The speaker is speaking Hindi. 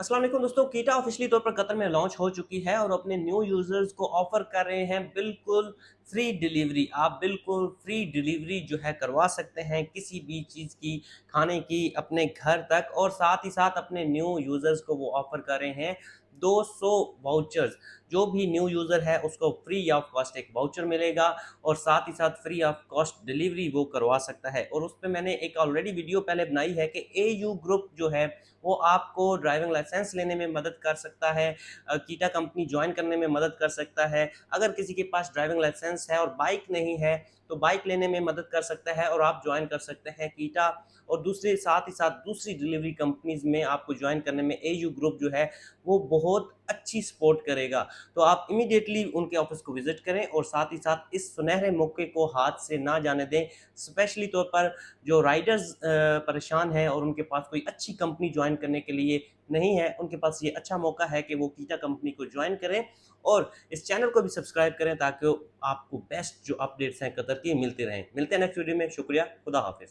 अस्सलाम वालेकुम दोस्तों, कीटा ऑफिशियली तौर पर कतर में लॉन्च हो चुकी है और अपने न्यू यूजर्स को ऑफर कर रहे हैं बिल्कुल फ्री डिलीवरी। आप बिल्कुल फ्री डिलीवरी जो है करवा सकते हैं किसी भी चीज़ की, खाने की, अपने घर तक। और साथ ही साथ अपने न्यू यूजर्स को वो ऑफर कर रहे हैं 200 वाउचर्स। जो भी न्यू यूज़र है उसको फ्री ऑफ कॉस्ट एक वाउचर मिलेगा और साथ ही साथ फ्री ऑफ कॉस्ट डिलीवरी वो करवा सकता है। और उस पे मैंने एक ऑलरेडी वीडियो पहले बनाई है कि एयू ग्रुप जो है वो आपको ड्राइविंग लाइसेंस लेने में मदद कर सकता है, कीटा कंपनी ज्वाइन करने में मदद कर सकता है। अगर किसी के पास ड्राइविंग लाइसेंस है और बाइक नहीं है तो बाइक लेने में मदद कर सकता है और आप ज्वाइन कर सकते हैं कीटा। और दूसरे साथ ही साथ दूसरी डिलीवरी कंपनीज में आपको ज्वाइन करने में एयू ग्रुप जो है वो बहुत अच्छी सपोर्ट करेगा। तो आप इमीडिएटली उनके ऑफिस को विजिट करें और साथ ही साथ इस सुनहरे मौके को हाथ से ना जाने दें। स्पेशली तौर पर जो राइडर्स परेशान हैं और उनके पास कोई अच्छी कंपनी ज्वाइन करने के लिए नहीं है, उनके पास ये अच्छा मौका है कि वो कीटा कंपनी को ज्वाइन करें और इस चैनल को भी सब्सक्राइब करें ताकि आपको बेस्ट जो अपडेट्स हैं कतर की मिलते रहें। मिलते हैं नेक्स्ट वीडियो में। शुक्रिया, खुदा हाफिज़।